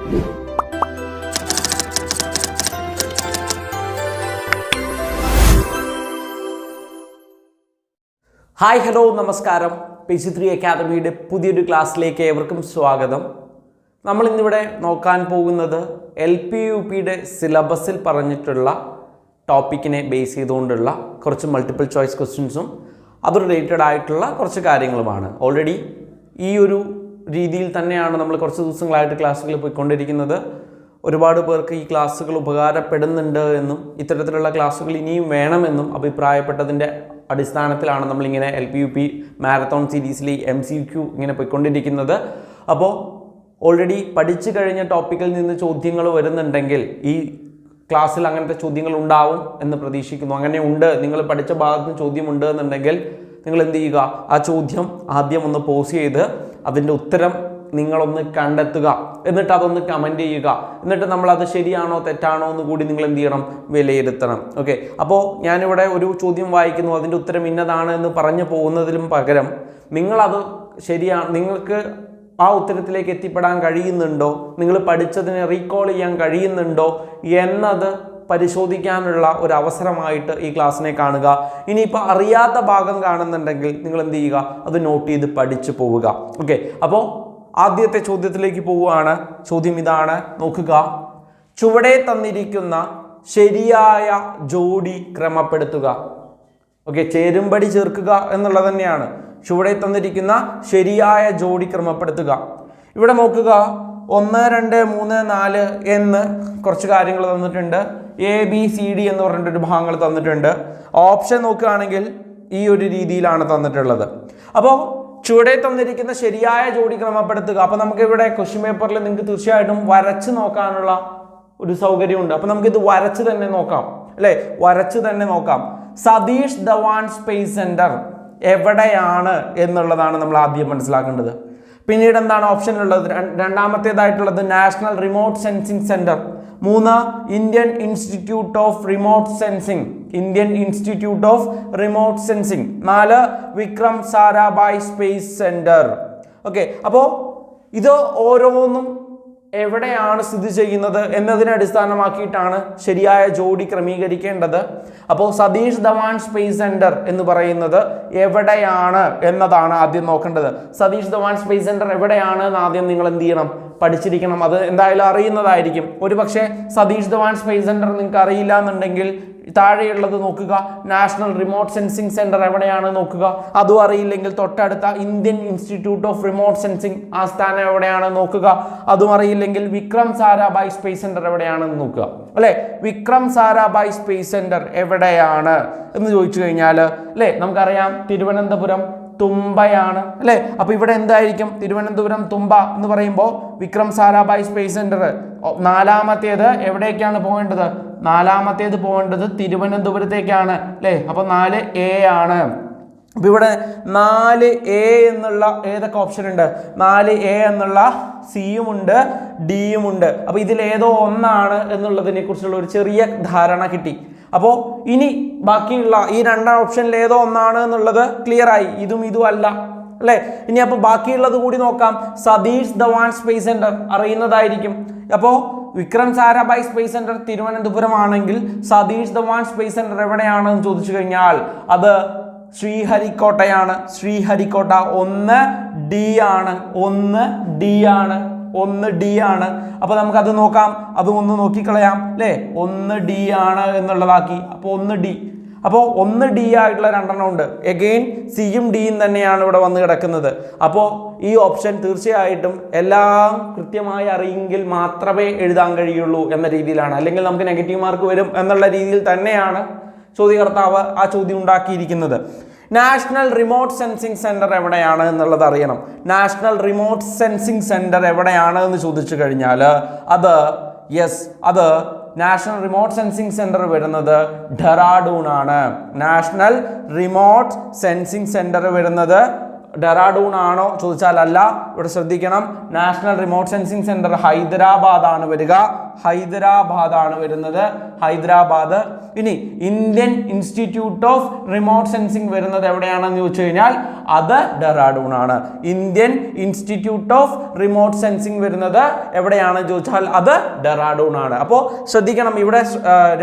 Hi hello നമസ്കാരം. PC3 അക്കാദമിയുടെ പുതിയൊരു ക്ലാസ്സിലേക്ക് ഏവർക്കും സ്വാഗതം. നമ്മൾ ഇന്നിവിടെ നോക്കാൻ പോകുന്നത് LP-UPയുടെ സിലബസിൽ പറഞ്ഞിട്ടുള്ള ടോപ്പിക്കിനെ ബേസ് ചെയ്തുകൊണ്ടുള്ള കുറച്ച് മൾട്ടിപ്പിൾ ചോയ്സ് ക്വസ്റ്റ്യൻസും അത് റിലേറ്റഡ് ആയിട്ടുള്ള കുറച്ച് കാര്യങ്ങളുമാണ്. ഓൾറെഡി ഈ ഒരു രീതിയിൽ തന്നെയാണ് നമ്മൾ കുറച്ച് ദിവസങ്ങളായിട്ട് ക്ലാസ്സുകൾ പോയിക്കൊണ്ടിരിക്കുന്നത്. ഒരുപാട് പേർക്ക് ഈ ക്ലാസ്സുകൾ ഉപകാരപ്പെടുന്നുണ്ട് എന്നും ഇത്തരത്തിലുള്ള ക്ലാസ്സുകൾ ഇനിയും വേണമെന്നും അഭിപ്രായപ്പെട്ടതിൻ്റെ അടിസ്ഥാനത്തിലാണ് നമ്മളിങ്ങനെ LP-UP മാരത്തോൺ സീരീസിൽ MCQ ഇങ്ങനെ പോയിക്കൊണ്ടിരിക്കുന്നത്. അപ്പോൾ ഓൾറെഡി പഠിച്ചു കഴിഞ്ഞ ടോപ്പിക്കിൽ നിന്ന് ചോദ്യങ്ങൾ വരുന്നുണ്ടെങ്കിൽ ഈ ക്ലാസ്സിൽ അങ്ങനത്തെ ചോദ്യങ്ങൾ ഉണ്ടാവും എന്ന് പ്രതീക്ഷിക്കുന്നു. അങ്ങനെ ഉണ്ട്, നിങ്ങൾ പഠിച്ച ഭാഗത്ത് നിന്ന് ചോദ്യമുണ്ട് എന്നുണ്ടെങ്കിൽ നിങ്ങൾ എന്ത് ചെയ്യുക, ആ ചോദ്യം ആദ്യം ഒന്ന് പോസ് ചെയ്ത് അതിൻ്റെ ഉത്തരം നിങ്ങളൊന്ന് കണ്ടെത്തുക, എന്നിട്ട് അതൊന്ന് കമൻറ്റ് ചെയ്യുക. എന്നിട്ട് നമ്മളത് ശരിയാണോ തെറ്റാണോ എന്ന് കൂടി നിങ്ങൾ എന്ത് ചെയ്യണം, വിലയിരുത്തണം. ഓക്കെ, അപ്പോൾ ഞാനിവിടെ ഒരു ചോദ്യം വായിക്കുന്നു, അതിൻ്റെ ഉത്തരം ഇന്നതാണ് എന്ന് പറഞ്ഞു പോകുന്നതിലും പകരം നിങ്ങളത് ശരിയാണ്, നിങ്ങൾക്ക് ആ ഉത്തരത്തിലേക്ക് എത്തിപ്പെടാൻ കഴിയുന്നുണ്ടോ, നിങ്ങൾ പഠിച്ചതിനെ റീകോൾ ചെയ്യാൻ കഴിയുന്നുണ്ടോ എന്നത് പരിശോധിക്കാനുള്ള ഒരു അവസരമായിട്ട് ഈ ക്ലാസ്സിനെ കാണുക. ഇനിയിപ്പോൾ അറിയാത്ത ഭാഗം കാണുന്നുണ്ടെങ്കിൽ നിങ്ങൾ എന്ത് ചെയ്യുക, അത് നോട്ട് ചെയ്ത് പഠിച്ചു പോവുക. ഓക്കെ, അപ്പോൾ ആദ്യത്തെ ചോദ്യത്തിലേക്ക് പോവുകയാണ്. ചോദ്യം ഇതാണ്, നോക്കുക. ചുവടെ തന്നിരിക്കുന്ന ശരിയായ ജോഡി ക്രമപ്പെടുത്തുക. ഓക്കെ, ചേരുംപടി ചേർക്കുക എന്നുള്ളത് തന്നെയാണ്. ചുവടെ തന്നിരിക്കുന്ന ശരിയായ ജോഡി ക്രമപ്പെടുത്തുക. ഇവിടെ നോക്കുക, 1, 2, 3, 4 എന്ന് കുറച്ച് കാര്യങ്ങൾ തന്നിട്ടുണ്ട്. ABCD എന്ന് പറഞ്ഞിട്ടൊരു ഭാഗങ്ങൾ തന്നിട്ടുണ്ട്. ഓപ്ഷൻ നോക്കുകയാണെങ്കിൽ ഈ ഒരു രീതിയിലാണ് തന്നിട്ടുള്ളത്. അപ്പോൾ ചുവടെ തന്നിരിക്കുന്ന ശരിയായ ജോഡി ക്രമപ്പെടുത്തുക. അപ്പോൾ നമുക്ക് ഇവിടെ ക്വസ്റ്റ്യൻ പേപ്പറിൽ നിങ്ങൾക്ക് തീർച്ചയായിട്ടും വരച്ച് നോക്കാനുള്ള ഒരു സൗകര്യമുണ്ട്. അപ്പോൾ നമുക്കിത് വരച്ച് തന്നെ നോക്കാം, അല്ലേ? വരച്ച് തന്നെ നോക്കാം. സതീഷ് ധവാൻ സ്പേസ് സെന്റർ എവിടെയാണ് എന്നുള്ളതാണ് നമ്മൾ ആദ്യം മനസ്സിലാക്കേണ്ടത്. പിന്നീട് എന്താണ് ഓപ്ഷനിലുള്ളത്? രണ്ടാമത്തേതായിട്ടുള്ളത് National remote sensing Centre. 3 Indian institute of remote Sensing, Indian institute of remote Sensing. 4 Vikram Sarabhai space Centre. Okay, അപ്പോൾ ഇത് ഓരോന്നും എവിടെയാണ് സ്ഥിതി ചെയ്യുന്നത് എന്നതിനെ അടിസ്ഥാനമാക്കിയിട്ടാണ് ശരിയായ ജോഡി ക്രമീകരിക്കേണ്ടത്. അപ്പോൾ സതീഷ് ധവാൻ സ്പേസ് സെന്റർ എന്ന് പറയുന്നത് എവിടെയാണ് എന്നതാണ് ആദ്യം നോക്കേണ്ടത്. സതീഷ് ധവാൻ സ്പേസ് സെന്റർ എവിടെയാണ് എന്ന് ആദ്യം നിങ്ങൾ എന്ത് ചെയ്യണം, പഠിച്ചിരിക്കണം. അത് എന്തായാലും അറിയുന്നതായിരിക്കും. ഒരു പക്ഷേ സതീഷ് ധവാൻ സ്പേസ് സെന്റർ നിങ്ങൾക്ക് അറിയില്ല എന്നുണ്ടെങ്കിൽ താഴെയുള്ളത് നോക്കുക, നാഷണൽ റിമോട്ട് സെൻസിങ് സെന്റർ എവിടെയാണ് നോക്കുക. അതും അറിയില്ലെങ്കിൽ തൊട്ടടുത്ത Indian institute of remote sensing ആസ്ഥാനം എവിടെയാണ് നോക്കുക. അതും അറിയില്ലെങ്കിൽ വിക്രം സാരാഭായ് സ്പേസ് സെന്റർ എവിടെയാണെന്ന് നോക്കുക, അല്ലെ? വിക്രം സാരാഭായ് സ്പേസ് സെന്റർ എവിടെയാണ് എന്ന് ചോദിച്ചു കഴിഞ്ഞാൽ, അല്ലെ, നമുക്കറിയാം തിരുവനന്തപുരം തുമ്പയാണ്, അല്ലെ? അപ്പൊ ഇവിടെ എന്തായിരിക്കും? തിരുവനന്തപുരം തുമ്പ എന്ന് പറയുമ്പോൾ വിക്രം സാരാഭായ് സ്പേസ് സെന്റർ. നാലാമത്തേത് എവിടേക്കാണ് പോകേണ്ടത്? നാലാമത്തേത് പോകേണ്ടത് തിരുവനന്തപുരത്തേക്കാണ്, അല്ലേ? അപ്പൊ 4A ആണ്. അപ്പൊ ഇവിടെ 4A എന്നുള്ള ഏതൊക്കെ ഓപ്ഷൻ ഉണ്ട്? 4A എന്നുള്ള സിയും ഉണ്ട്, ഡിയും ഉണ്ട്. അപ്പൊ ഇതിൽ ഏതോ ഒന്നാണ് എന്നുള്ളതിനെ കുറിച്ചുള്ള ഒരു ചെറിയ ധാരണ കിട്ടി. അപ്പോൾ ഇനി ബാക്കിയുള്ള ഈ 2 ഓപ്ഷനിൽ ഏതോ ഒന്നാണ് എന്നുള്ളത് ക്ലിയർ ആയി. ഇതും അല്ല, അല്ലേ? ഇനി അപ്പോൾ ബാക്കിയുള്ളത് കൂടി നോക്കാം. സതീഷ് ധവാൻ സ്പേസ് സെന്റർ അറിയുന്നതായിരിക്കും. അപ്പോൾ വിക്രം സാരാഭായ് സ്പേസ് സെന്റർ തിരുവനന്തപുരം ആണെങ്കിൽ സതീഷ് ധവാൻ സ്പേസ് സെന്റർ എവിടെയാണെന്ന് ചോദിച്ചു കഴിഞ്ഞാൽ അത് ശ്രീഹരിക്കോട്ടയാണ്. ശ്രീഹരിക്കോട്ട 1D ആണ്, 1D ആണ്. അപ്പൊ നമുക്കത് നോക്കാം, അത് ഒന്ന് നോക്കിക്കളയാം, അല്ലേ? 1D ആണ് എന്നുള്ളതാക്കി. അപ്പോൾ 1D, അപ്പോൾ 1D ആയിട്ടുള്ള 2 ഉണ്ട്. എഗെയിൻ സിയും ഡിയും തന്നെയാണ് ഇവിടെ വന്ന് കിടക്കുന്നത്. അപ്പോൾ ഈ ഓപ്ഷൻ തീർച്ചയായിട്ടും എല്ലാം കൃത്യമായി അറിയെങ്കിൽ മാത്രമേ എഴുതാൻ കഴിയുള്ളൂ എന്ന രീതിയിലാണ്. അല്ലെങ്കിൽ നമുക്ക് നെഗറ്റീവ് മാർക്ക് വരും എന്നുള്ള രീതിയിൽ തന്നെയാണ് ചോദ്യകർത്താവ് ആ ചോദ്യം ഉണ്ടാക്കിയിരിക്കുന്നത്. നാഷണൽ റിമോട്ട് സെൻസിങ് സെന്റർ എവിടെയാണ് എന്നുള്ളത് അറിയണം. നാഷണൽ റിമോട്ട് സെൻസിങ് സെന്റർ എവിടെയാണ് എന്ന് ചോദിച്ചു കഴിഞ്ഞാൽ അത് നാഷണൽ റിമോട്ട് സെൻസിങ് സെന്റർ വരുന്നത് ഡെറാഡൂൺ ആണ്. നാഷണൽ റിമോട്ട് സെൻസിങ് സെന്റർ വരുന്നത് ഡെറാഡൂൺ ആണോ ചോദിച്ചാൽ അല്ല. ഇവിടെ ശ്രദ്ധിക്കണം, national remote sensing centre Hyderabad ആണ് വരിക. ഹൈദരാബാദ് ആണ് വരുന്നത്, ഹൈദരാബാദ്. ഇനി Indian institute of remote sensing വരുന്നത് എവിടെയാണെന്ന് ചോദിച്ചു കഴിഞ്ഞാൽ അത് ഡെറാഡൂൺ ആണ്. Indian institute of remote sensing വരുന്നത് എവിടെയാണെന്ന് ചോദിച്ചാൽ അത് ഡെറാഡൂൺ ആണ്. അപ്പോൾ ശ്രദ്ധിക്കണം, ഇവിടെ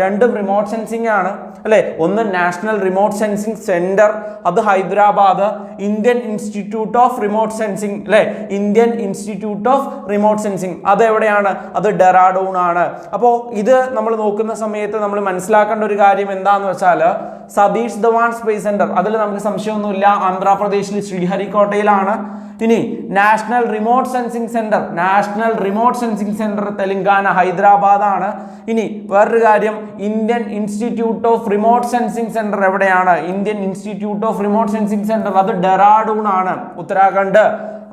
രണ്ടും റിമോട്ട് സെൻസിങ് ആണ് അല്ലെ. ഒന്ന് നാഷണൽ റിമോട്ട് സെൻസിങ് സെന്റർ, അത് Hyderabad. Indian institute of remote Sensing അല്ലെ, Indian institute of remote Sensing അത് എവിടെയാണ്? അത് ഡെറാഡൂൺ ആണ്. അപ്പോൾ ഇത് നമ്മൾ നോക്കുന്ന സമയത്ത് നമ്മൾ മനസ്സിലാക്കേണ്ട ഒരു കാര്യം എന്താന്ന് വെച്ചാൽ സതീഷ് ധവാൻ സ്പേസ് സെന്റർ, അതിൽ നമുക്ക് സംശയമൊന്നുമില്ല, ആന്ധ്രാപ്രദേശിൽ ശ്രീഹരിക്കോട്ടയിലാണ്. ഇനി National remote sensing Centre, National remote sensing Centre Telangana, Hyderabad ആണ്. ഇനി വേറൊരു കാര്യം, Indian institute of remote sensing Centre എവിടെയാണ്? Indian institute of remote sensing Centre അത് ഡെറാഡൂൺ ആണ്, ഉത്തരാഖണ്ഡ്.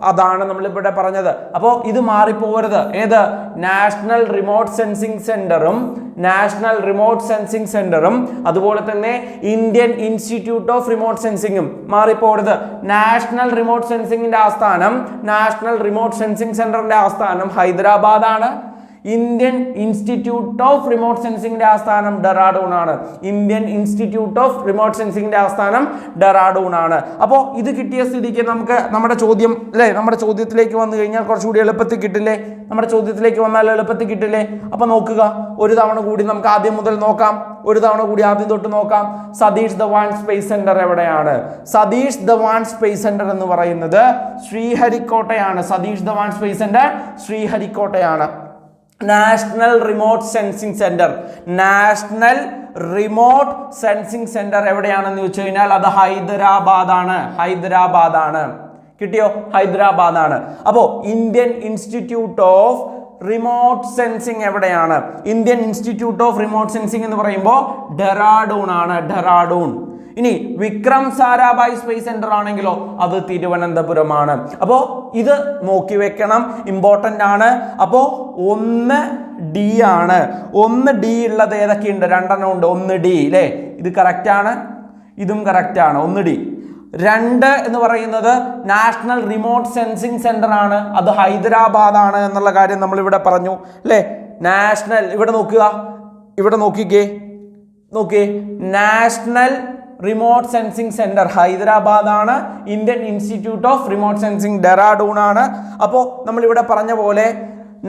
അതാണ് നമ്മളിവിടെ പറഞ്ഞത്. അപ്പോൾ ഇത് മാറിപ്പോകരുത്. ഏത്? നാഷണൽ റിമോട്ട് സെൻസിങ് സെന്ററും നാഷണൽ റിമോട്ട് സെൻസിങ് സെന്ററും അതുപോലെ തന്നെ ഇന്ത്യൻ ഇൻസ്റ്റിറ്റ്യൂട്ട് ഓഫ് റിമോട്ട് സെൻസിങ്ങും മാറിപ്പോകരുത്. നാഷണൽ റിമോട്ട് സെൻസിങ്ങിന്റെ ആസ്ഥാനം, നാഷണൽ റിമോട്ട് സെൻസിങ് സെന്ററിന്റെ ആസ്ഥാനം ഹൈദരാബാദ് ആണ്. ഇന്ത്യൻ ഇൻസ്റ്റിറ്റ്യൂട്ട് ഓഫ് റിമോട്ട് സെൻസിങ്ങിന്റെ ആസ്ഥാനം ഡെറാഡൂൺ ആണ്. ഇന്ത്യൻ ഇൻസ്റ്റിറ്റ്യൂട്ട് ഓഫ് റിമോട്ട് സെൻസിങ്ങിന്റെ ആസ്ഥാനം ഡെറാഡൂൺ ആണ്. അപ്പോൾ ഇത് കിട്ടിയ സ്ഥിതിക്ക് നമുക്ക് നമ്മുടെ ചോദ്യം അല്ലേ, നമ്മുടെ ചോദ്യത്തിലേക്ക് വന്നു കഴിഞ്ഞാൽ കുറച്ചുകൂടി എളുപ്പത്തിൽ കിട്ടില്ലേ? നമ്മുടെ ചോദ്യത്തിലേക്ക് വന്നാൽ എളുപ്പത്തിൽ കിട്ടില്ലേ? അപ്പൊ നോക്കുക, ഒരു തവണ കൂടി നമുക്ക് ആദ്യം മുതൽ നോക്കാം. ഒരു തവണ കൂടി ആദ്യം തൊട്ട് നോക്കാം. സതീഷ് ധവാൻ സ്പേസ് സെന്റർ എവിടെയാണ്? സതീഷ് ധവാൻ സ്പേസ് സെന്റർ എന്ന് പറയുന്നത് ശ്രീഹരിക്കോട്ടയാണ്. സതീഷ് ധവാൻ സ്പേസ് സെന്റർ ശ്രീഹരിക്കോട്ടയാണ്. National remote sensing Centre, National remote sensing Centre എവിടെയാണെന്ന് ചോദിച്ചു കഴിഞ്ഞാൽ അത് ഹൈദരാബാദ് ആണ്. ഹൈദരാബാദ് ആണ്. കിട്ടിയോ? ഹൈദരാബാദ് ആണ്. അപ്പോ Indian institute of remote Sensing എവിടെയാണ്? Indian institute of remote Sensing എന്ന് പറയുമ്പോൾ ഡെറാഡൂൺ ആണ്, ഡെറാഡൂൺ. ഇനി വിക്രം സാരാഭായ് സ്പേസ് സെന്റർ ആണെങ്കിലോ അത് തിരുവനന്തപുരമാണ്. അപ്പോൾ ഇത് നോക്കി വെക്കണം, ഇമ്പോർട്ടൻ്റ് ആണ്. അപ്പോൾ 1D ആണ്. 1D ഉള്ളത് ഏതൊക്കെയുണ്ട്? 2 ഉണ്ട്. 1D അല്ലേ, ഇത് കറക്റ്റ് ആണ്, ഇതും കറക്റ്റ് ആണ്. 1D. 2 എന്ന് പറയുന്നത് നാഷണൽ റിമോട്ട് സെൻസിങ് സെന്റർ ആണ്, അത് ഹൈദരാബാദ് ആണ് എന്നുള്ള കാര്യം നമ്മൾ ഇവിടെ പറഞ്ഞു അല്ലേ. നാഷണൽ, ഇവിടെ നോക്കുക, ഇവിടെ നോക്കിക്കേ, National remote sensing centre Hyderabad ആണ്. Indian institute of remote sensing Dehradun ആണ്. അപ്പോൾ നമ്മളിവിടെ പറഞ്ഞ പോലെ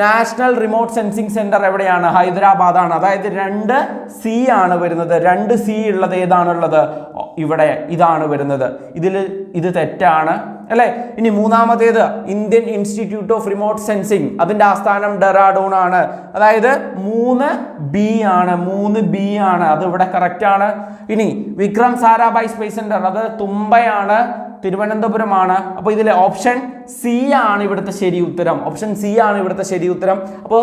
നാഷണൽ റിമോട്ട് സെൻസിങ് സെന്റർ എവിടെയാണ്? ഹൈദരാബാദ് ആണ്. അതായത് 2C ആണ് വരുന്നത്. 2C ഉള്ളത് ഏതാണുള്ളത്? ഇവിടെ ഇതാണ് വരുന്നത്. ഇത് തെറ്റാണ് അല്ലേ. ഇനി മൂന്നാമത്തേത് Indian institute of remote sensing, അതിന്റെ ആസ്ഥാനം ഡെറാഡൂൺ ആണ്. അതായത് 3B ആണ്, 3B ആണ്, അത് ഇവിടെ കറക്റ്റ് ആണ്. ഇനി വിക്രം സാരാഭായ് സ്പേസ് സെന്റർ അത് തുമ്പയാണ്, തിരുവനന്തപുരമാണ്. അപ്പോൾ ഇതിലെ ഓപ്ഷൻ സി ആണ് ഇവിടുത്തെ ശരി ഉത്തരം. ഓപ്ഷൻ സി ആണ് ഇവിടുത്തെ ശരി ഉത്തരം. അപ്പോൾ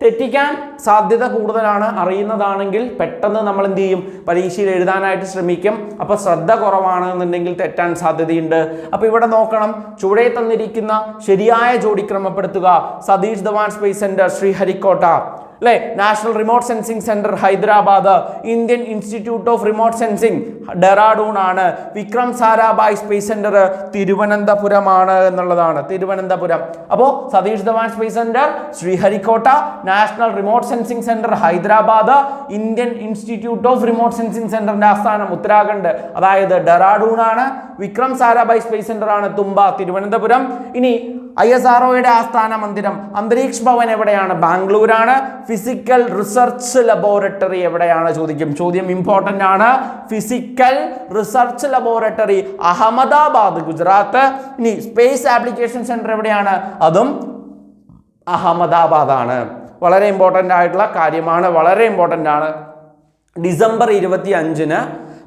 തെറ്റിക്കാൻ സാധ്യത കൂടുതലാണ്. അറിയുന്നതാണെങ്കിൽ പെട്ടെന്ന് നമ്മൾ എന്ത് ചെയ്യും? പരീക്ഷയിൽ എഴുതാനായിട്ട് ശ്രമിക്കും. അപ്പോൾ ശ്രദ്ധ കുറവാണെന്നുണ്ടെങ്കിൽ തെറ്റാൻ സാധ്യതയുണ്ട്. അപ്പോൾ ഇവിടെ നോക്കണം, ചുവടെ തന്നിരിക്കുന്ന ശരിയായ ജോഡി ക്രമപ്പെടുത്തുക. സതീഷ് ധവാൻ സ്പേസ് സെന്റർ ശ്രീഹരിക്കോട്ട അല്ലേ, national remote sensing centre Hyderabad, Indian institute of remote sensing Dehradun ആണ്, വിക്രം സാരാഭായ് സ്പേസ് സെന്റർ തിരുവനന്തപുരമാണ് എന്നുള്ളതാണ്, തിരുവനന്തപുരം. അപ്പോൾ Satish Dhawan space centre Sriharikota, national remote sensing centre Hyderabad, Indian institute of remote sensing സെന്ററിന്റെ ആസ്ഥാനം ഉത്തരാഖണ്ഡ്, അതായത് ഡെറാഡൂൺ ആണ്. വിക്രം സാരാഭായ് സ്പേസ് സെന്റർ ആണ് തുമ്പ, തിരുവനന്തപുരം. ഇനി ISROയുടെ ആസ്ഥാന മന്ദിരം അന്തരീക്ഷ് ഭവൻ എവിടെയാണ്? ബാംഗ്ലൂരാണ്. ഫിസിക്കൽ റിസർച്ച് ലബോറട്ടറി എവിടെയാണ് ചോദിക്കും. ചോദ്യം ഇമ്പോർട്ടൻ്റ് ആണ്. Physical research laboratory Ahmedabad, Gujarat. ഇനി സ്പേസ് ആപ്ലിക്കേഷൻ സെന്റർ എവിടെയാണ്? അതും അഹമ്മദാബാദ് ആണ്. വളരെ ഇമ്പോർട്ടൻ്റ് ആയിട്ടുള്ള കാര്യമാണ്, വളരെ ഇമ്പോർട്ടൻ്റ് ആണ്. ഡിസംബർ 25-ന്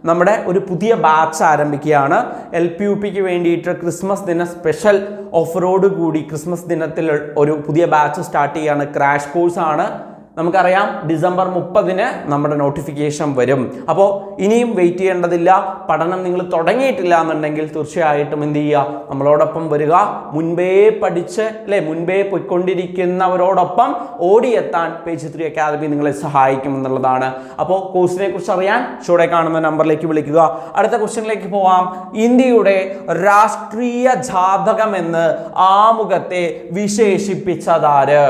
നമ്മുടെ ഒരു പുതിയ ബാച്ച് ആരംഭിക്കുകയാണ്. LPUPക്ക് വേണ്ടിയിട്ട് ക്രിസ്മസ് ദിന സ്പെഷ്യൽ ഓഫറോട് കൂടി ക്രിസ്മസ് ദിനത്തിൽ ഒരു പുതിയ ബാച്ച് സ്റ്റാർട്ട് ചെയ്യുകയാണ്. ക്രാഷ് കോഴ്സ് ആണ്. നമുക്കറിയാം ഡിസംബർ 30 നമ്മുടെ നോട്ടിഫിക്കേഷൻ വരും. അപ്പോൾ ഇനിയും വെയിറ്റ് ചെയ്യേണ്ടതില്ല. പഠനം നിങ്ങൾ തുടങ്ങിയിട്ടില്ല എന്നുണ്ടെങ്കിൽ തീർച്ചയായിട്ടും എന്ത് ചെയ്യുക, നമ്മളോടൊപ്പം വരിക. മുൻപേ പഠിച്ച് മുൻപേ പോയിക്കൊണ്ടിരിക്കുന്നവരോടൊപ്പം ഓടിയെത്താൻ പേജ് 3 അക്കാദമി നിങ്ങളെ സഹായിക്കും എന്നുള്ളതാണ്. അപ്പോൾ കോഴ്സിനെ കുറിച്ച് അറിയാൻ ചുവടെ കാണുന്ന നമ്പറിലേക്ക് വിളിക്കുക. അടുത്ത ക്വസ്റ്റ്യനിലേക്ക് പോവാം. ഇന്ത്യയുടെ രാഷ്ട്രീയ ജാതകം എന്ന് ആമുഖത്തെ വിശേഷിപ്പിച്ചതാര്?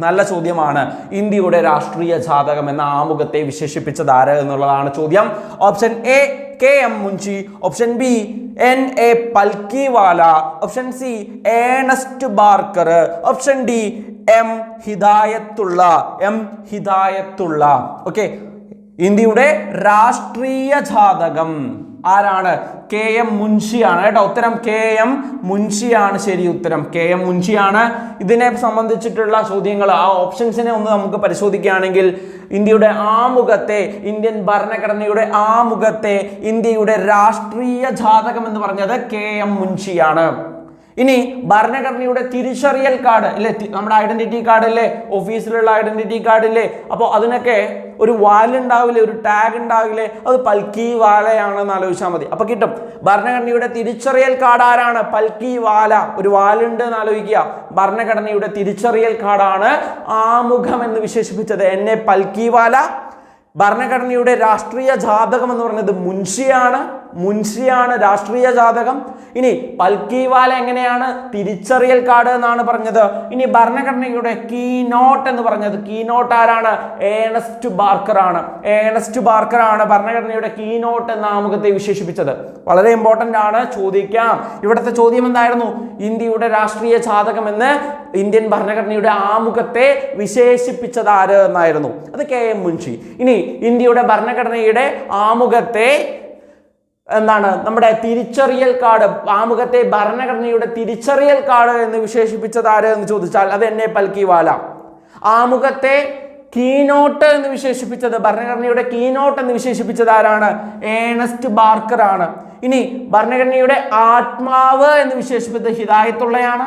നല്ല ചോദ്യമാണ്. ഇന്ത്യയുടെ രാഷ്ട്രീയ ജാതകം എന്ന ആമുഖത്തെ വിശേഷിപ്പിച്ചതാര് എന്നുള്ളതാണ് ചോദ്യം. Option A KM Munshi, option B NA Palkhivala, option C Ernest Barker, option D M Hidayatullah. Okay, ഇന്ത്യയുടെ രാഷ്ട്രീയ ജാതകം ആരാണ്? KM മുൻഷിയാണ് കേട്ടോ. ഉത്തരം KM മുൻഷിയാണ്. ശരി ഉത്തരം KM മുൻഷിയാണ്. ഇതിനെ സംബന്ധിച്ചിട്ടുള്ള ചോദ്യങ്ങൾ, ആ ഓപ്ഷൻസിനെ ഒന്ന് നമുക്ക് പരിശോധിക്കുകയാണെങ്കിൽ ഇന്ത്യയുടെ ആമുഖത്തെ, ഇന്ത്യൻ ഭരണഘടനയുടെ ആമുഖത്തെ ഇന്ത്യയുടെ രാഷ്ട്രീയ ജാതകം എന്ന് പറഞ്ഞത് KM മുൻഷിയാണ്. ഇനി ഭരണഘടനയുടെ തിരിച്ചറിയൽ കാർഡ് ഇല്ലേ, നമ്മുടെ ഐഡന്റിറ്റി കാർഡ് അല്ലേ, ഓഫീസിലുള്ള ഐഡന്റിറ്റി കാർഡ് ഇല്ലേ, അപ്പോൾ അതിനൊക്കെ ഒരു വാലുണ്ടാവില്ലേ, ഒരു ടാഗ് ഉണ്ടാവില്ലേ, അത് പൽക്കി വാലയാണെന്ന് ആലോചിച്ചാൽ മതി. അപ്പൊ കിട്ടും. ഭരണഘടനയുടെ തിരിച്ചറിയൽ കാർഡ് ആരാണ്? പൽക്കി വാല. ഒരു വാലുണ്ട് എന്ന് ആലോചിക്കുക. ഭരണഘടനയുടെ തിരിച്ചറിയൽ കാർഡാണ് ആമുഖം എന്ന് വിശേഷിപ്പിച്ചത് NA പൽക്കി വാല. ഭരണഘടനയുടെ രാഷ്ട്രീയ ജാതകം എന്ന് പറയുന്നത് മുൻഷിയാണ് രാഷ്ട്രീയ ജാതകം. ഇനി പൽക്കിവാല എങ്ങനെയാണ്? തിരിച്ചറിയൽ കാർഡ് എന്നാണ് പറഞ്ഞത്. ഇനി ഭരണഘടനയുടെ കീനോട്ട് എന്ന് പറഞ്ഞത്, കീനോട്ട് ആരാണ്? ഏണസ്റ്റ് ബാർക്കർ ആണ് ഭരണഘടനയുടെ കീനോട്ട് എന്ന ആമുഖത്തെ വിശേഷിപ്പിച്ചത്. വളരെ ഇമ്പോർട്ടന്റ് ആണ്, ചോദിക്കാം. ഇവിടുത്തെ ചോദ്യം എന്തായിരുന്നു? ഇന്ത്യയുടെ രാഷ്ട്രീയ ജാതകം എന്ന് ഇന്ത്യൻ ഭരണഘടനയുടെ ആമുഖത്തെ വിശേഷിപ്പിച്ചതാര് എന്നായിരുന്നു. അത് KM മുൻഷി. ഇനി ഇന്ത്യയുടെ ഭരണഘടനയുടെ ആമുഖത്തെ എന്താണ്, നമ്മുടെ തിരിച്ചറിയൽ കാർഡ്, ആമുഖത്തെ ഭരണഘടനയുടെ തിരിച്ചറിയൽ കാർഡ് എന്ന് വിശേഷിപ്പിച്ചതാര് എന്ന് ചോദിച്ചാൽ അത് NA പൽക്കിവാല. ആമുഖത്തെ കീനോട്ട് എന്ന് വിശേഷിപ്പിച്ചത്, ഭരണഘടനയുടെ കീനോട്ട് എന്ന് വിശേഷിപ്പിച്ചത് ആരാണ്? ഏണസ്റ്റ് ബാർക്കർ ആണ്. ഇനി ഭരണഘടനയുടെ ആത്മാവ് എന്ന് വിശേഷിപ്പിച്ചത് ഹിദായത്തുള്ളയാണ്.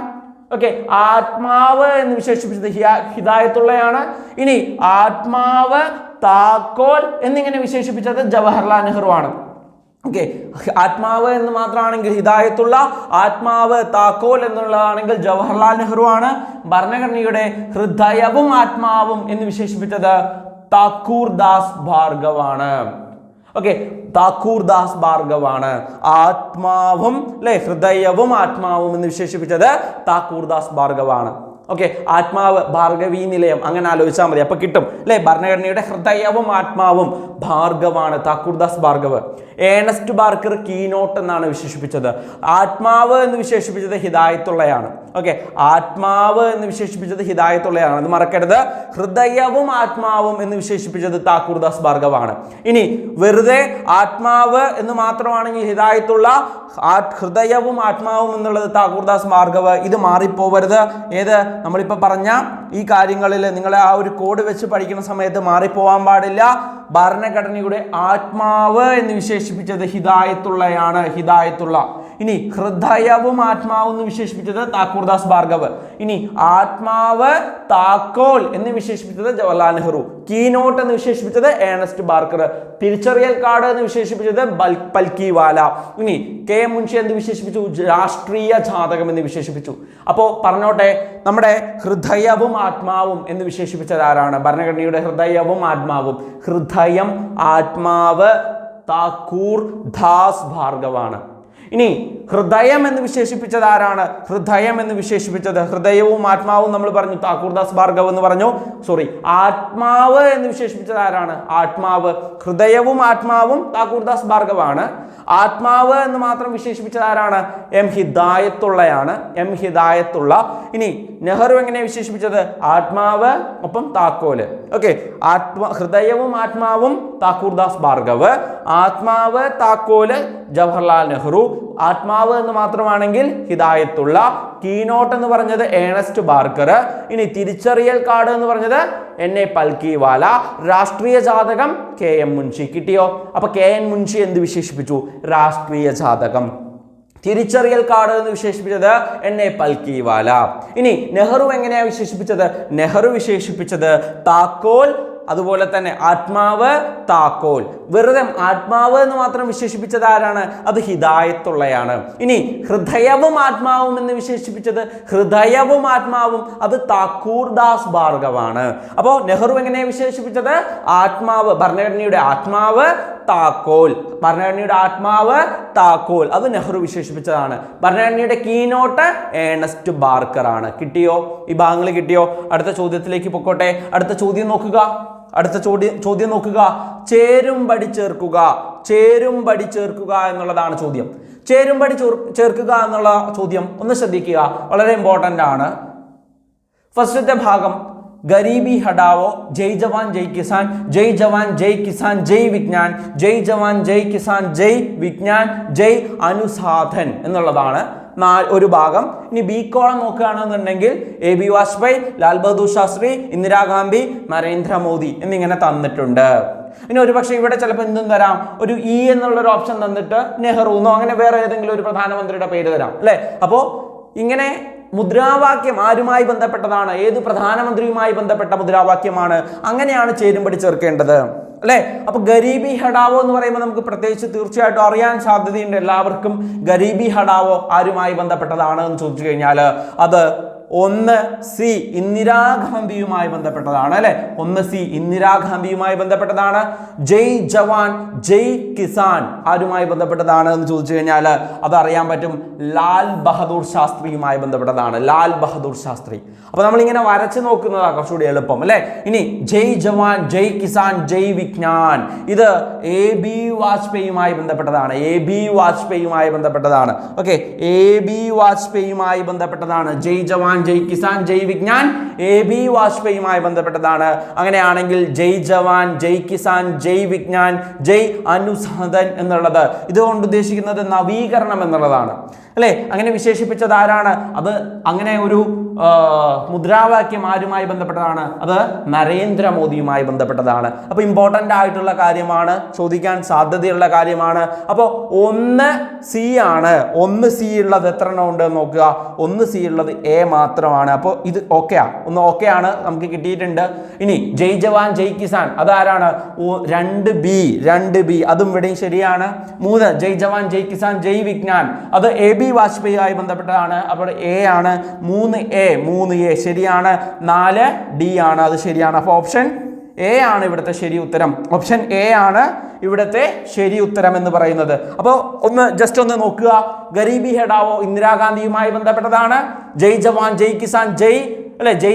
ഓക്കെ, ആത്മാവ് എന്ന് വിശേഷിപ്പിച്ചത് ഹിദായത്തുള്ളയാണ്. ഇനി ആത്മാവ്, താക്കോൽ എന്നിങ്ങനെ വിശേഷിപ്പിച്ചത് ജവഹർലാൽ നെഹ്റു ആണ്. ഓക്കെ, ആത്മാവ് എന്ന് മാത്രമാണെങ്കിൽ ഹിദായത്തുള്ള, ആത്മാവ് താക്കോൽ എന്നുള്ളതാണെങ്കിൽ ജവഹർലാൽ നെഹ്റു ആണ്. ഭരണഘടനയുടെ ഹൃദയവും ആത്മാവും എന്ന് വിശേഷിപ്പിച്ചത് താക്കൂർ ദാസ് ഭാർഗവാണ്. ഓക്കെ, താക്കൂർ ദാസ് ഭാർഗവാണ്. ആത്മാവും ഹൃദയവും ആത്മാവും എന്ന് വിശേഷിപ്പിച്ചത് താക്കൂർ ദാസ് ഭാർഗവാണ്. ഓക്കെ, ആത്മാവ് ഭാർഗവീ നിലയം അങ്ങനെ ആലോചിച്ചാൽ മതി. അപ്പൊ കിട്ടും അല്ലെ. ഭരണഘടനയുടെ ഹൃദയവും ആത്മാവും ഭാർഗവാണ്, Thakurdas Bhargav. Ernest Barker keynote എന്നാണ് വിശേഷിപ്പിച്ചത്. ആത്മാവ് എന്ന് വിശേഷിപ്പിച്ചത് ഹിദായത്തുള്ളയാണ്. ഓക്കെ, ആത്മാവ് എന്ന് വിശേഷിപ്പിച്ചത് ഹിദായത്തുള്ളയാണ്, അത് മറക്കരുത്. ഹൃദയവും ആത്മാവും എന്ന് വിശേഷിപ്പിച്ചത് താക്കൂർദാസ് ഭാർഗവാണ്. ഇനി വെറുതെ ആത്മാവ് എന്ന് മാത്രമാണെങ്കിൽ ഹിദായത്തുള്ള, ഹൃദയവും ആത്മാവും എന്നുള്ളത് താക്കൂർദാസ് ഭാർഗവ്. ഇത് മാറിപ്പോവരുത്. ഏത് നമ്മളിപ്പോൾ പറഞ്ഞ ഈ കാര്യങ്ങളിൽ നിങ്ങൾ ആ ഒരു കോഡ് വെച്ച് പഠിക്കുന്ന സമയത്ത് മാറിപ്പോവാൻ പാടില്ല. ഭരണഘടനയുടെ ആത്മാവ് എന്ന് വിശേഷിപ്പിച്ചത് ഹിദായത്തുള്ളയാണ്, ഹിദായത്തുള്ള. ഇനി ഹൃദയവും ആത്മാവും എന്ന് വിശേഷിപ്പിച്ചത് താക്കൂർദാസ് ഭാർഗവ്. ഇനി ആത്മാവ്, താക്കോൽ എന്ന് വിശേഷിപ്പിച്ചത് ജവഹർലാൽ നെഹ്റു. കീനോട്ട് എന്ന് വിശേഷിപ്പിച്ചത് ഏണസ്റ്റ് ബാർക്കർ. തിരിച്ചറിയൽ കാർഡ് എന്ന് വിശേഷിപ്പിച്ചത് പൽക്കിവാല. ഇനി KM മുൻഷി എന്ന് വിശേഷിപ്പിച്ചു? രാഷ്ട്രീയ ജാതകം എന്ന് വിശേഷിപ്പിച്ചു. അപ്പോൾ പറഞ്ഞോട്ടെ, നമ്മുടെ ഹൃദയവും ആത്മാവും എന്ന് വിശേഷിപ്പിച്ചത് ആരാണ്? ഭരണഘടനയുടെ ഹൃദയവും ആത്മാവും. ഹൃദയം, ആത്മാവ് താക്കൂർ ദാസ് ഭാർഗവാണ്. ഇനി ഹൃദയം എന്ന് വിശേഷിപ്പിച്ചത് ആരാണ്? ഹൃദയം എന്ന് വിശേഷിപ്പിച്ചത്, ഹൃദയവും ആത്മാവും നമ്മൾ പറഞ്ഞു താക്കൂർദാസ് ഭാർഗവ് എന്ന് പറഞ്ഞു. സോറി, ആത്മാവ് എന്ന് വിശേഷിപ്പിച്ചത് ആരാണ്? ആത്മാവ്, ഹൃദയവും ആത്മാവും താക്കൂർദാസ് ഭാർഗവാണ്. ആത്മാവ് എന്ന് മാത്രം വിശേഷിപ്പിച്ചത് ആരാണ്? M ഹിദായത്തുള്ളയാണ്, M Hidayatullah. ഇനി നെഹ്റു എങ്ങനെ വിശേഷിപ്പിച്ചത്? ആത്മാവ് ഒപ്പം താക്കോല്. ഓക്കെ, ഹൃദയവും ആത്മാവും താക്കൂർദാസ് ഭാർഗവ്, ആത്മാവ് താക്കോല് ജവഹർലാൽ നെഹ്റു. ആത്മാവ് എന്ന് മാത്രമാണെങ്കിൽ ഹിദായത്തുള്ള, കീനോട്ട് എന്ന് പറഞ്ഞത് ഏണസ്റ്റ് ബാർക്കർ. ഇനി തിരിച്ചറിയൽ കാർഡ് എന്ന് പറഞ്ഞത് NA പൽക്കിവാല. രാഷ്ട്രീയ ജാതകം KM മുൻഷി. കിട്ടിയോ? അപ്പൊ KM മുൻഷി എന്ത് വിശേഷിപ്പിച്ചു? രാഷ്ട്രീയ ജാതകം. തിരിച്ചറിയൽ കാർഡ് എന്ന് വിശേഷിപ്പിച്ചത് എന്നെ പൽക്കിവാല. ഇനി നെഹ്റു എങ്ങനെയാ വിശേഷിപ്പിച്ചത്? നെഹ്റു വിശേഷിപ്പിച്ചത് താക്കോൽ, അതുപോലെ തന്നെ ആത്മാവ്, താക്കോൽ. വെറുതെ ആത്മാവ് എന്ന് മാത്രം വിശേഷിപ്പിച്ചത് ആരാണ്? അത് ഹിദായത്തുള്ളയാണ്. ഇനി ഹൃദയവും ആത്മാവും എന്ന് വിശേഷിപ്പിച്ചത് ഹൃദയവും ആത്മാവും അത് താക്കൂർ ദാസ് ഭാർഗവാണ്. അപ്പോൾ നെഹ്റു എങ്ങനെയാ വിശേഷിപ്പിച്ചത്? ആത്മാവ്, ഭരണഘടനയുടെ ആത്മാവ്, താക്കോൽ. ഭരണഘടനയുടെ ആത്മാവ്, താക്കോൽ, അത് നെഹ്റു വിശേഷിപ്പിച്ചതാണ്. ഭരണഘടനയുടെ കീനോട്ട് ഏണസ്റ്റ് ബാർക്കർ ആണ്. കിട്ടിയോ? ഈ ഭാഗങ്ങൾ കിട്ടിയോ? അടുത്ത ചോദ്യത്തിലേക്ക് പൊക്കോട്ടെ. അടുത്ത ചോദ്യം നോക്കുക. ചേരുംപടി ചേർക്കുക. ചേരുംപടി ചേർക്കുക എന്നുള്ളതാണ് ചോദ്യം. ചേരുംപടി ചേർക്കുക എന്നുള്ള ചോദ്യം ഒന്ന് ശ്രദ്ധിക്കുക, വളരെ ഇമ്പോർട്ടൻ്റ് ആണ്. ഫസ്റ്റത്തെ ഭാഗം ഗരീബി ഹടാവോ, ജയ് ജവാൻ ജയ് കിസാൻ, ജയ് ജവാൻ ജയ് കിസാൻ ജയ് വിജ്ഞാൻ, ജയ് ജവാൻ ജയ് കിസാൻ ജയ് വിജ്ഞാൻ ജയ് അനുസാധൻ എന്നുള്ളതാണ് ഒരു ഭാഗം. ഇനി ബി കോളം നോക്കുകയാണെന്നുണ്ടെങ്കിൽ AB വാജ്പേയി, ലാൽ ബഹദൂർ ശാസ്ത്രി, ഇന്ദിരാഗാന്ധി, നരേന്ദ്രമോദി എന്നിങ്ങനെ തന്നിട്ടുണ്ട്. ഇനി ഒരുപക്ഷെ ഇവിടെ ചിലപ്പോൾ എന്തും തരാം, ഒരു എന്നുള്ളൊരു ഓപ്ഷൻ തന്നിട്ട് നെഹ്റു എന്നോ അങ്ങനെ വേറെ ഏതെങ്കിലും ഒരു പ്രധാനമന്ത്രിയുടെ പേര് തരാം അല്ലേ. അപ്പോൾ ഇങ്ങനെ മുദ്രാവാക്യം ആരുമായി ബന്ധപ്പെട്ടതാണ്? ഏത് പ്രധാനമന്ത്രിയുമായി ബന്ധപ്പെട്ട മുദ്രാവാക്യമാണ്? അങ്ങനെയാണ് ചേരുംപടി ചേർക്കേണ്ടത് അല്ലേ. അപ്പൊ ഗരീബി ഹടാവോ എന്ന് പറയുമ്പോൾ നമുക്ക് പ്രത്യേകിച്ച് തീർച്ചയായിട്ടും അറിയാൻ സാധ്യതയുണ്ട് എല്ലാവർക്കും. ഗരീബി ഹടാവോ ആരുമായി ബന്ധപ്പെട്ടതാണ് എന്ന് ചോദിച്ചു കഴിഞ്ഞാൽ അത് 1C ഇന്ദിരാഗാന്ധിയുമായി ബന്ധപ്പെട്ടതാണ് അല്ലെ. 1C ഇന്ദിരാഗാന്ധിയുമായി ബന്ധപ്പെട്ടതാണ്. ജയ് ജവാൻ ജയ് കിസാൻ ആരുമായി ബന്ധപ്പെട്ടതാണ് എന്ന് ചോദിച്ചു കഴിഞ്ഞാൽ അത് അറിയാൻ പറ്റും, ലാൽ ബഹദൂർ ശാസ്ത്രിയുമായി ബന്ധപ്പെട്ടതാണ്. ലാൽ ബഹദൂർ ശാസ്ത്രി. അപ്പൊ നമ്മളിങ്ങനെ വരച്ച് നോക്കുന്നതാണ് കുറച്ചുകൂടി എളുപ്പം അല്ലെ. ഇനി ജയ് ജവാൻ ജയ് കിസാൻ ജയ് വിജ്ഞാൻ ഇത് AB വാജ്പേയിയുമായി ബന്ധപ്പെട്ടതാണ്. AB വാജ്പേയിയുമായി ബന്ധപ്പെട്ടതാണ്. ഓക്കെ, AB വാജ്പേയിയുമായി ബന്ധപ്പെട്ടതാണ്. ജയ് ജവാൻ ജയ് കിസാൻ ജയ് വിജ്ഞാൻ AB വാജ്പേയിയുമായി ബന്ധപ്പെട്ടതാണ്. അങ്ങനെയാണെങ്കിൽ ജയ് ജവാൻ ജയ് കിസാൻ ജയ് വിജ്ഞാൻ ജയ് അനുസാധൻ എന്നുള്ളത് ഇതുകൊണ്ട് ഉദ്ദേശിക്കുന്നത് നവീകരണം എന്നുള്ളതാണ് അല്ലേ. അങ്ങനെ വിശേഷിപ്പിച്ചത് ആരാണ്? അത് അങ്ങനെ ഒരു മുദ്രാവാക്യം ആരുമായി ബന്ധപ്പെട്ടതാണ്? അത് നരേന്ദ്രമോദിയുമായി ബന്ധപ്പെട്ടതാണ്. അപ്പോൾ ഇമ്പോർട്ടൻ്റ് ആയിട്ടുള്ള കാര്യമാണ്, ചോദിക്കാൻ സാധ്യതയുള്ള കാര്യമാണ്. അപ്പോൾ 1C ആണ്. 1C ഉള്ളത് എത്ര എണ്ണം ഉണ്ട് നോക്കുക. 1C ഉള്ളത് A മാത്രമാണ്. അപ്പോൾ ഇത് ഓക്കെ ആണ്, നമുക്ക് കിട്ടിയിട്ടുണ്ട്. ഇനി ജയ് ജവാൻ ജയ് കിസാൻ അതാരാണ്? 2B അതും ഇവിടെയും ശരിയാണ്. 3 ജയ് ജവാൻ ജയ് കിസാൻ ജയ് വിജ്ഞാൻ അത് AB വാജ്പേയിയുമായി ബന്ധപ്പെട്ടതാണ്. അപ്പോൾ A ആണ്. 3A ശരിയാണ്. 4D ആണ്, അത് ശരിയാണ്. അപ്പോൾ ഓപ്ഷൻ A ആണ് ഇവിടുത്തെ ശരി ഉത്തരം. ഓപ്ഷൻ A ആണ് ഇവിടുത്തെ ശരി ഉത്തരം എന്ന് പറയുന്നത്. അപ്പോൾ ജസ്റ്റ് ഒന്ന് നോക്കുക. ഗരീബി ഹടാവോ ഇന്ദിരാഗാന്ധിയുമായി ബന്ധപ്പെട്ടതാണ്. ജയ് ജവാൻ ജയ് കിസാൻ ജയ്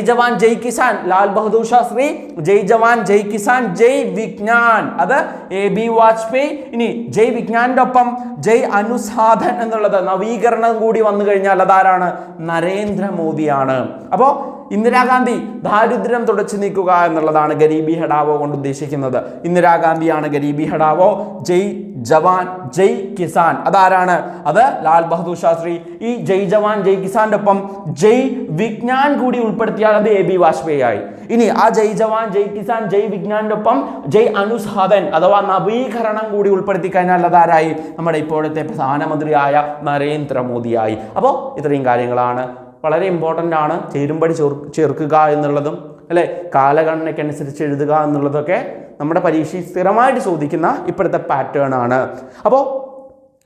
ജവാൻ ജയ് കിസാൻ ലാൽ ബഹദൂർ ശാസ്ത്രി, ജയ് ജവാൻ ജയ് കിസാൻ ജയ് വിജ്ഞാൻ അത് AB വാജ്പേയി. ഇനി ജയ് വിജ്ഞാന്റെ ഒപ്പം ജയ് അനുസാധൻ എന്നുള്ളത് നവീകരണം കൂടി വന്നു കഴിഞ്ഞാൽ അതാരാണ്? നരേന്ദ്രമോദിയാണ്. അപ്പോൾ ഇന്ദിരാഗാന്ധി ദാരിദ്ര്യം തുടച്ചു നീക്കുക എന്നുള്ളതാണ് ഗരീബി ഹടാവോ കൊണ്ട് ഉദ്ദേശിക്കുന്നത്. ഇന്ദിരാഗാന്ധിയാണ് ഗരീബി ഹടാവോ. ജയ് ജവാൻ ജയ് കിസാൻ അതാരാണ്? അത് ലാൽ ബഹദൂർ ശാസ്ത്രി. ഈ ജയ് ജവാൻ ജയ് കിസാന്റെ ഒപ്പം ജയ് വിജ്ഞാൻ കൂടി ഉൾപ്പെടുത്തിയാൽ അത് AB വാജ്പേയി ആയി. ഇനി ആ ജയ് ജവാൻ ജയ് കിസാൻ ജയ് വിജ്ഞാന്റെ ഒപ്പം ജയ് അനുസാധൻ അഥവാ നവീകരണം കൂടി ഉൾപ്പെടുത്തി കഴിഞ്ഞാൽ അതാരായി? നമ്മുടെ ഇപ്പോഴത്തെ പ്രധാനമന്ത്രിയായ നരേന്ദ്രമോദിയായി. അപ്പോൾ ഇത്രയും കാര്യങ്ങളാണ്, വളരെ ഇമ്പോർട്ടൻ്റ് ആണ്. ചേരുംപടി ചേർക്കുക എന്നുള്ളതും അല്ലേ, കാലഗണനയ്ക്കനുസരിച്ച് എഴുതുക എന്നുള്ളതൊക്കെ നമ്മുടെ പരീക്ഷയിൽ സ്ഥിരമായിട്ട് ചോദിക്കുന്ന ഇപ്പോഴത്തെ പാറ്റേൺ ആണ്. അപ്പോൾ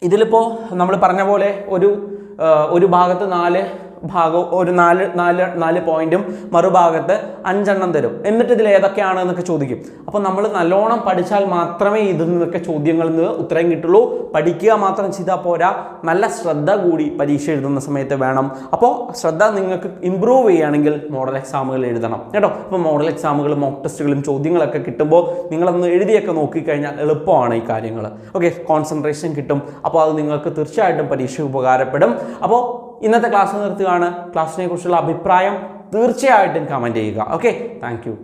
ഇതിലിപ്പോൾ നമ്മൾ പറഞ്ഞ പോലെ ഒരു ഭാഗത്ത് 4 ഒരു 4 പോയിന്റും മറുഭാഗത്ത് 5 എണ്ണം തരും. എന്നിട്ട് ഇതിൽ ഏതൊക്കെയാണ് എന്നൊക്കെ ചോദിക്കും. അപ്പോൾ നമ്മൾ നല്ലോണം പഠിച്ചാൽ മാത്രമേ ഇതിൽ നിന്നൊക്കെ ചോദ്യങ്ങളിൽ നിന്ന് ഉത്തരം കിട്ടുള്ളൂ. പഠിക്കുക മാത്രം ചെയ്താൽ പോരാ, നല്ല ശ്രദ്ധ കൂടി പരീക്ഷ എഴുതുന്ന സമയത്ത് വേണം. അപ്പോൾ ശ്രദ്ധ നിങ്ങൾക്ക് ഇമ്പ്രൂവ് ചെയ്യുകയാണെങ്കിൽ മോഡൽ എക്സാമുകൾ എഴുതണം കേട്ടോ. ഇപ്പോൾ മോഡൽ എക്സാമുകൾ മോക്ക് ടെസ്റ്റുകളും ചോദ്യങ്ങളൊക്കെ കിട്ടുമ്പോൾ നിങ്ങളൊന്ന് എഴുതിയൊക്കെ നോക്കിക്കഴിഞ്ഞാൽ എളുപ്പമാണ് ഈ കാര്യങ്ങൾ. ഓക്കെ, കോൺസെൻട്രേഷൻ കിട്ടും. അപ്പോൾ അത് നിങ്ങൾക്ക് തീർച്ചയായിട്ടും പരീക്ഷ ഉപകാരപ്പെടും. അപ്പോൾ ഇന്നത്തെ ക്ലാസ് നിർത്തുകയാണ്. ക്ലാസ്സിനെ കുറിച്ചുള്ള അഭിപ്രായം തീർച്ചയായിട്ടും കമൻറ്റ് ചെയ്യുക. Okay, thank you.